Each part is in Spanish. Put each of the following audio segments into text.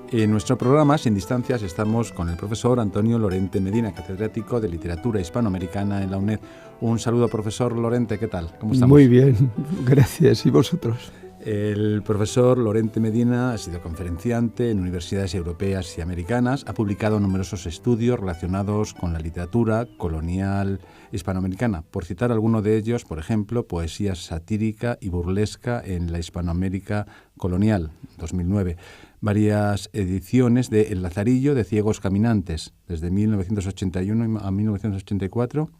En nuestro programa, Sin Distancias, estamos con el profesor Antonio Lorente Medina, catedrático de Literatura Hispanoamericana en la UNED. Un saludo, profesor Lorente, ¿qué tal? ¿Cómo estamos? Muy bien, gracias. ¿Y vosotros? El profesor Lorente Medina ha sido conferenciante en universidades europeas y americanas, ha publicado numerosos estudios relacionados con la literatura colonial hispanoamericana. Por citar alguno de ellos, por ejemplo, Poesía satírica y burlesca en la Hispanoamérica colonial, 2009. Varias ediciones de El Lazarillo de ciegos caminantes, desde 1981 a 1984,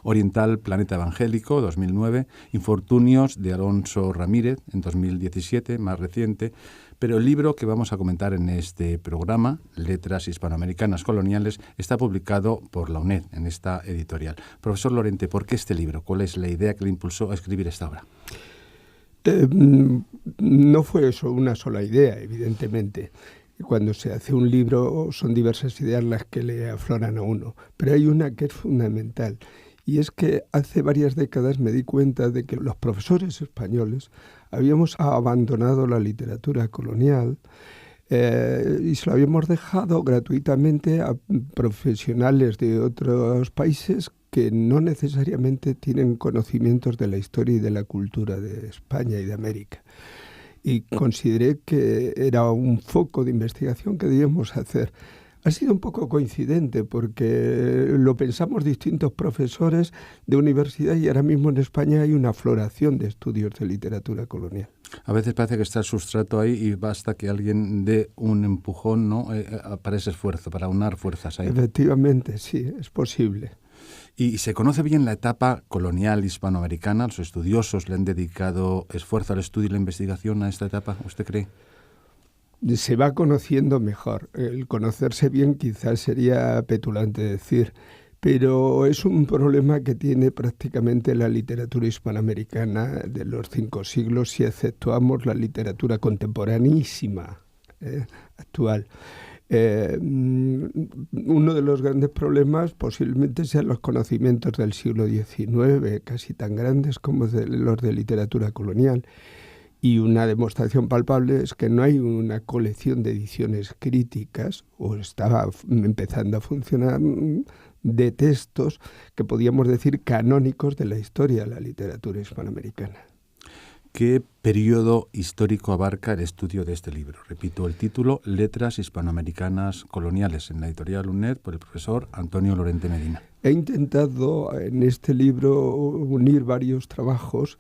Oriental Planeta Evangélico, 2009, Infortunios de Alonso Ramírez, en 2017, más reciente, pero el libro que vamos a comentar en este programa, Letras Hispanoamericanas Coloniales, está publicado por la UNED, en esta editorial. Profesor Lorente, ¿por qué este libro? ¿Cuál es la idea que le impulsó a escribir esta obra? No fue eso una sola idea, evidentemente. Cuando se hace un libro son diversas ideas las que le afloran a uno, pero hay una que es fundamental, y es que hace varias décadas me di cuenta de que los profesores españoles habíamos abandonado la literatura colonial y se lo habíamos dejado gratuitamente a profesionales de otros países que no necesariamente tienen conocimientos de la historia y de la cultura de España y de América. Y consideré que era un foco de investigación que debíamos hacer. Ha sido un poco coincidente porque lo pensamos distintos profesores de universidad y ahora mismo en España hay una floración de estudios de literatura colonial. A veces parece que está el sustrato ahí y basta que alguien dé un empujón, ¿no? Para ese esfuerzo, para aunar fuerzas ahí. Efectivamente, sí, es posible. ¿Y se conoce bien la etapa colonial hispanoamericana? ¿Los estudiosos le han dedicado esfuerzo al estudio y la investigación a esta etapa? ¿Usted cree? Se va conociendo mejor. El conocerse bien quizás sería petulante decir, pero es un problema que tiene prácticamente la literatura hispanoamericana de los 5 siglos si exceptuamos la literatura contemporanísima actual. Uno de los grandes problemas posiblemente sean los conocimientos del siglo XIX, casi tan grandes como los de literatura colonial. Y una demostración palpable es que no hay una colección de ediciones críticas, o estaba empezando a funcionar, de textos que podíamos decir canónicos de la historia de la literatura hispanoamericana. ¿Qué periodo histórico abarca el estudio de este libro? Repito el título, Letras Hispanoamericanas Coloniales, en la editorial UNED, por el profesor Antonio Lorente Medina. He intentado en este libro unir varios trabajos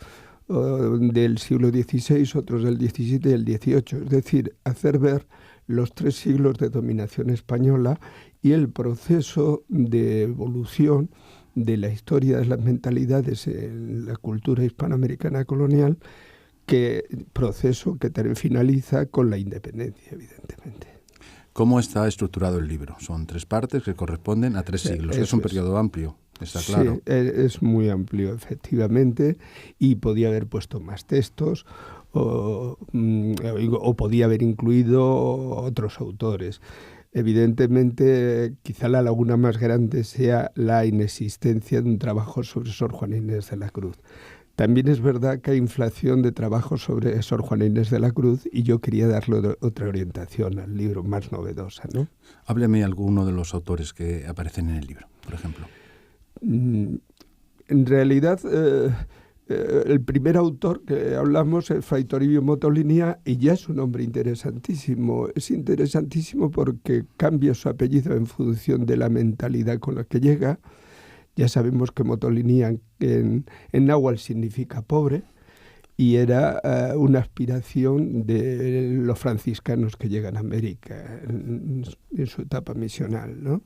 del siglo XVI, otros del XVII y el XVIII, es decir, hacer ver los 3 siglos de dominación española y el proceso de evolución de la historia de las mentalidades en la cultura hispanoamericana colonial, proceso que finaliza con la independencia, evidentemente. ¿Cómo está estructurado el libro? Son 3 partes que corresponden a 3 siglos. Es un periodo amplio. Está claro. Sí, es muy amplio, efectivamente, y podía haber puesto más textos o podía haber incluido otros autores. Evidentemente, quizá la laguna más grande sea la inexistencia de un trabajo sobre Sor Juana Inés de la Cruz. También es verdad que hay inflación de trabajos sobre Sor Juana Inés de la Cruz y yo quería darle otra orientación al libro, más novedosa, ¿no? Hábleme alguno de los autores que aparecen en el libro, por ejemplo. En realidad, el primer autor que hablamos es Fray Toribio Motolinía y ya es un hombre interesantísimo. Es interesantísimo porque cambia su apellido en función de la mentalidad con la que llega. Ya sabemos que Motolinía en náhuatl significa pobre y era una aspiración de los franciscanos que llegan a América en su etapa misional, ¿no?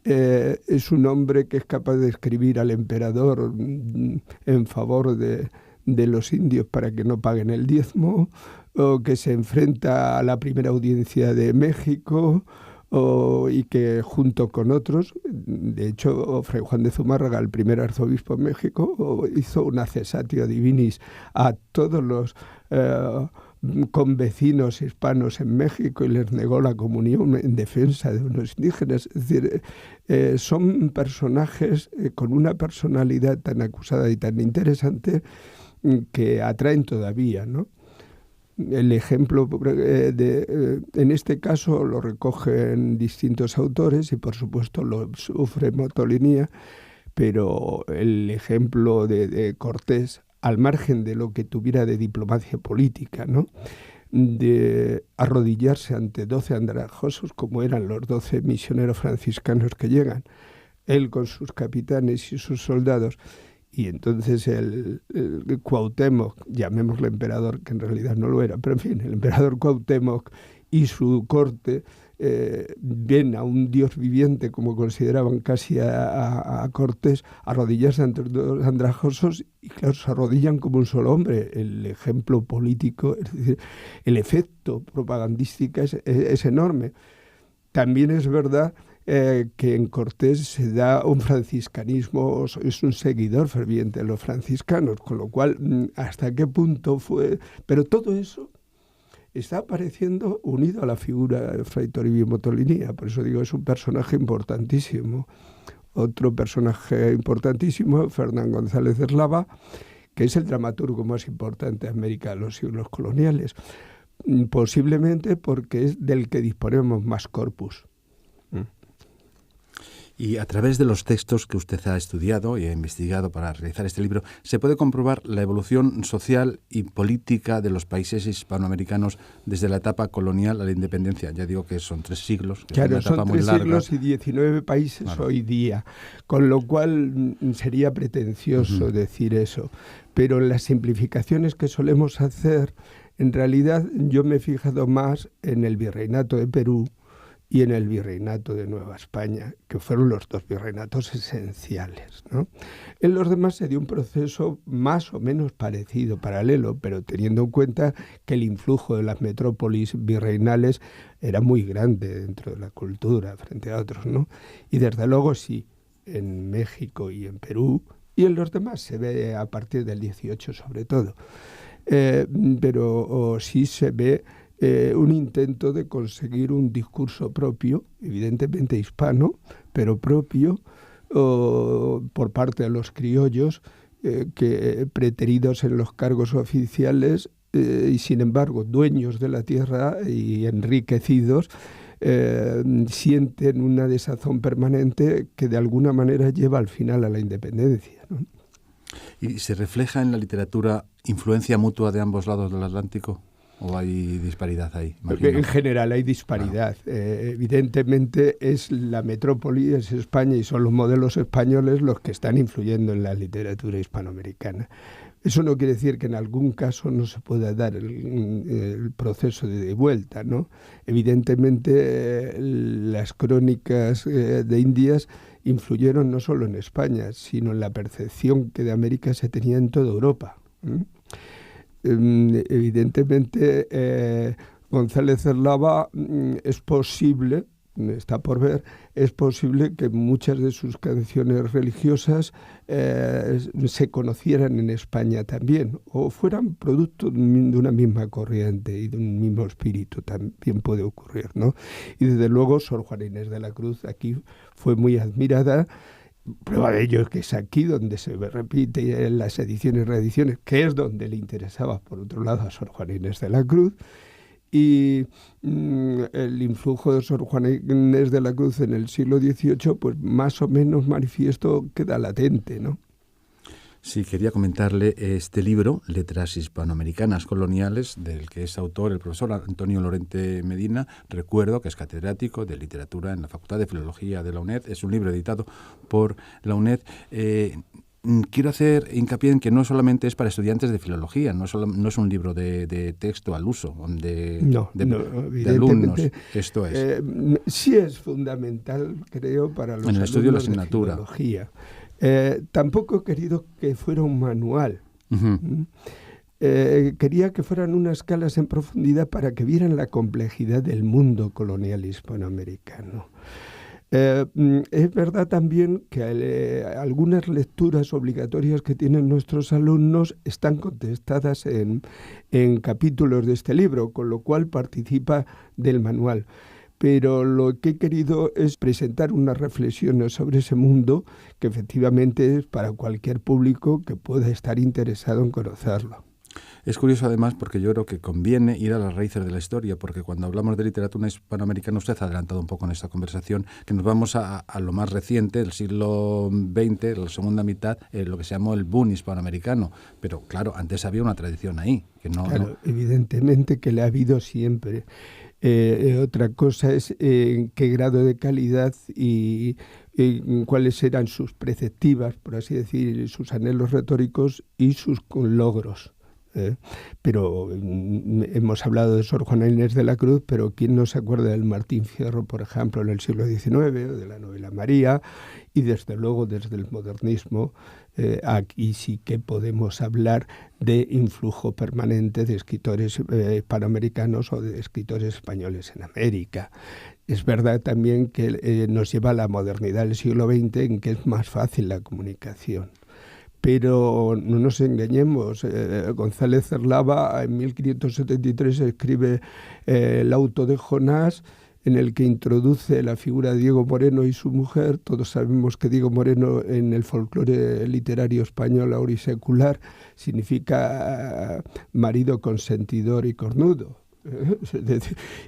Es un hombre que es capaz de escribir al emperador en favor de los indios para que no paguen el diezmo, o que se enfrenta a la primera audiencia de México, y que junto con otros, de hecho Fray Juan de Zumárraga, el primer arzobispo de México, hizo una cessatio divinis a todos los convecinos hispanos en México y les negó la comunión en defensa de unos indígenas. Es decir, son personajes con una personalidad tan acusada y tan interesante que atraen todavía, ¿no? El ejemplo en este caso lo recogen distintos autores y por supuesto lo sufre Motolinia, pero el ejemplo de Cortés, al margen de lo que tuviera de diplomacia política, ¿no?, de arrodillarse ante 12 andrajosos, como eran los 12 misioneros franciscanos que llegan, él con sus capitanes y sus soldados, y entonces el Cuauhtémoc, llamémosle emperador, que en realidad no lo era, pero en fin, el emperador Cuauhtémoc y su corte ven a un dios viviente, como consideraban casi a Cortés, arrodillarse ante los andrajosos, y claro, se arrodillan como un solo hombre. El ejemplo político, es decir, el efecto propagandístico es enorme. También es verdad que en Cortés se da un franciscanismo, es un seguidor ferviente de los franciscanos, con lo cual, ¿hasta qué punto fue? Pero todo eso está apareciendo unido a la figura de Fray Toribio Motolinia, por eso digo, es un personaje importantísimo. Otro personaje importantísimo, Fernán González de Eslava, que es el dramaturgo más importante de América de los siglos coloniales, posiblemente porque es del que disponemos más corpus. Y a través de los textos que usted ha estudiado y ha investigado para realizar este libro, se puede comprobar la evolución social y política de los países hispanoamericanos desde la etapa colonial a la independencia. Ya digo que son 3 siglos. Que claro, es una etapa son muy 3 larga. siglos y 19 países hoy día, con lo cual sería pretencioso decir eso. Pero en las simplificaciones que solemos hacer, en realidad yo me he fijado más en el virreinato de Perú y en el virreinato de Nueva España, que fueron los 2 virreinatos esenciales, ¿no? En los demás se dio un proceso más o menos parecido, paralelo, pero teniendo en cuenta que el influjo de las metrópolis virreinales era muy grande dentro de la cultura frente a otros, ¿no? Y desde luego sí, en México y en Perú, y en los demás se ve a partir del 18 sobre todo, pero sí se ve un intento de conseguir un discurso propio, evidentemente hispano, pero propio, por parte de los criollos, que preteridos en los cargos oficiales y sin embargo dueños de la tierra y enriquecidos, sienten una desazón permanente que de alguna manera lleva al final a la independencia, ¿no? ¿Y se refleja en la literatura influencia mutua de ambos lados del Atlántico? ¿O hay disparidad ahí? Imagino. En general hay disparidad. Evidentemente es la metrópoli, es España y son los modelos españoles los que están influyendo en la literatura hispanoamericana. Eso no quiere decir que en algún caso no se pueda dar el proceso de vuelta, ¿no? Evidentemente las crónicas de Indias influyeron no solo en España, sino en la percepción que de América se tenía en toda Europa. Evidentemente González Eslava es posible, está por ver, es posible que muchas de sus canciones religiosas se conocieran en España también, o fueran producto de una misma corriente y de un mismo espíritu, también puede ocurrir, ¿no? Y desde luego Sor Juana Inés de la Cruz aquí fue muy admirada. Prueba de ello es que es aquí donde se repite en las ediciones y reediciones, que es donde le interesaba, por otro lado, a Sor Juana Inés de la Cruz. Y el influjo de Sor Juana Inés de la Cruz en el siglo XVIII, pues más o menos manifiesto queda latente, ¿no? Sí, quería comentarle este libro, Letras Hispanoamericanas Coloniales, del que es autor el profesor Antonio Lorente Medina. Recuerdo que es catedrático de literatura en la Facultad de Filología de la UNED. Es un libro editado por la UNED. Quiero hacer hincapié en que no solamente es para estudiantes de filología, no es un libro de texto al uso, de alumnos. Esto es. Sí es fundamental, creo, para los en el estudio de la asignatura. De filología. Tampoco he querido que fuera un manual. Uh-huh. Quería que fueran unas escalas en profundidad para que vieran la complejidad del mundo colonial hispanoamericano. Es verdad también que algunas lecturas obligatorias que tienen nuestros alumnos están contestadas en capítulos de este libro, con lo cual participa del manual. Pero lo que he querido es presentar unas reflexiones sobre ese mundo que efectivamente es para cualquier público que pueda estar interesado en conocerlo. Es curioso además porque yo creo que conviene ir a las raíces de la historia, porque cuando hablamos de literatura hispanoamericana, usted ha adelantado un poco en esta conversación, que nos vamos a lo más reciente, del siglo XX, la segunda mitad, lo que se llamó el boom hispanoamericano. Pero claro, antes había una tradición ahí. Que no, claro, evidentemente que le ha habido siempre. Otra cosa es en qué grado de calidad y cuáles eran sus preceptivas, por así decir, sus anhelos retóricos y sus logros. Pero hemos hablado de Sor Juana Inés de la Cruz, pero ¿quién no se acuerda del Martín Fierro, por ejemplo, en el siglo XIX, o de la novela María? Y desde luego, desde el modernismo, aquí sí que podemos hablar de influjo permanente de escritores hispanoamericanos o de escritores españoles en América. Es verdad también que nos lleva a la modernidad del siglo XX, en que es más fácil la comunicación. Pero no nos engañemos, González Cerlava en 1573 escribe el auto de Jonás, en el que introduce la figura de Diego Moreno y su mujer. Todos sabemos que Diego Moreno en el folclore literario español aurisecular significa marido consentidor y cornudo.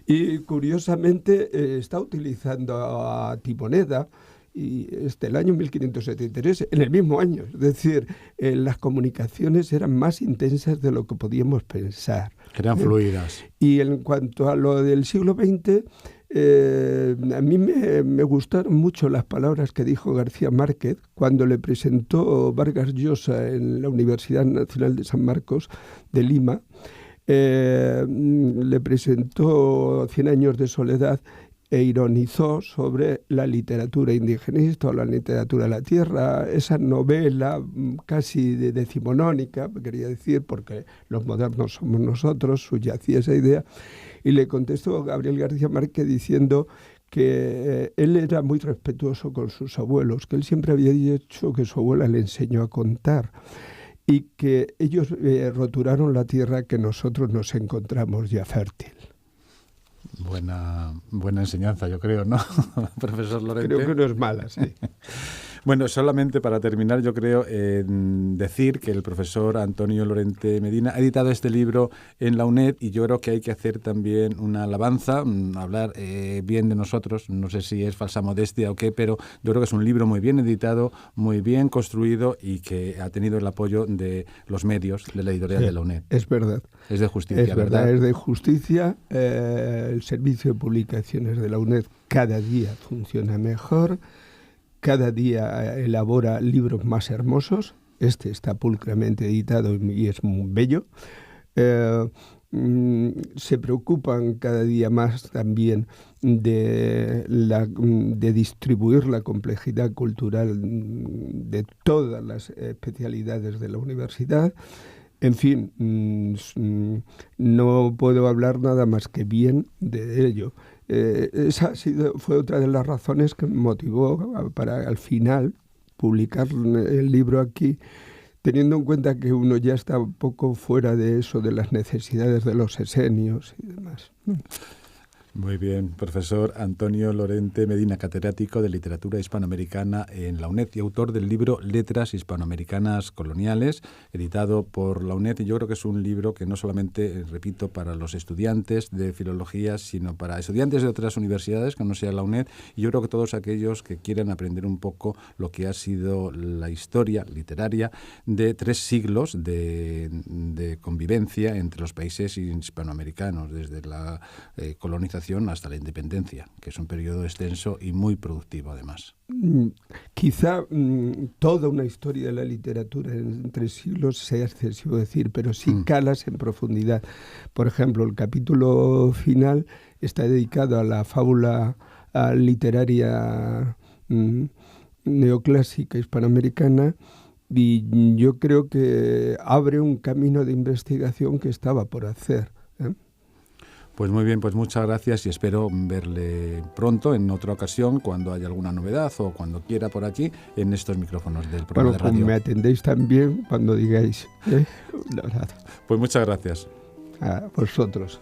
Y curiosamente está utilizando a Timoneda, y el año 1573, en el mismo año. Es decir, las comunicaciones eran más intensas de lo que podíamos pensar. Eran fluidas. Y en cuanto a lo del siglo XX, a mí me gustaron mucho las palabras que dijo García Márquez cuando le presentó Vargas Llosa en la Universidad Nacional de San Marcos de Lima. Le presentó 100 años de soledad e ironizó sobre la literatura indigenista o la literatura de la tierra, esa novela casi decimonónica, quería decir, porque los modernos somos nosotros, subyacía esa idea, y le contestó Gabriel García Márquez diciendo que él era muy respetuoso con sus abuelos, que él siempre había dicho que su abuela le enseñó a contar, y que ellos roturaron la tierra que nosotros nos encontramos ya fértil. Buena enseñanza, yo creo, ¿no, profesor Lorente? Creo que no es mala, sí. Bueno, solamente para terminar, yo creo decir que el profesor Antonio Lorente Medina ha editado este libro en la UNED y yo creo que hay que hacer también una alabanza, hablar bien de nosotros, no sé si es falsa modestia o qué, pero yo creo que es un libro muy bien editado, muy bien construido y que ha tenido el apoyo de los medios de la editorial de la UNED. Es verdad. Es de justicia, es verdad. Es de justicia. El servicio de publicaciones de la UNED cada día funciona mejor. Cada día elabora libros más hermosos. Este está pulcramente editado y es muy bello. Se preocupan cada día más también de distribuir la complejidad cultural de todas las especialidades de la universidad. En fin, no puedo hablar nada más que bien de ello. Esa fue otra de las razones que me motivó para al final publicar el libro aquí, teniendo en cuenta que uno ya está un poco fuera de eso, de las necesidades de los esenios y demás. Muy bien, profesor Antonio Lorente Medina, catedrático de Literatura Hispanoamericana en la UNED y autor del libro Letras Hispanoamericanas Coloniales, editado por la UNED. Y yo creo que es un libro que no solamente, repito, para los estudiantes de filología, sino para estudiantes de otras universidades que no sea la UNED. Y yo creo que todos aquellos que quieran aprender un poco lo que ha sido la historia literaria de 3 siglos de convivencia entre los países hispanoamericanos, desde la colonización hasta la independencia, que es un periodo extenso y muy productivo además. Quizá toda una historia de la literatura en 3 siglos sea excesivo decir, pero sí calas en profundidad. Por ejemplo, el capítulo final está dedicado a la fábula literaria neoclásica hispanoamericana y yo creo que abre un camino de investigación que estaba por hacer. Pues muy bien, pues muchas gracias y espero verle pronto en otra ocasión cuando haya alguna novedad o cuando quiera por aquí en estos micrófonos del programa de radio. Pues me atendéis también cuando digáis. Pues muchas gracias. A vosotros.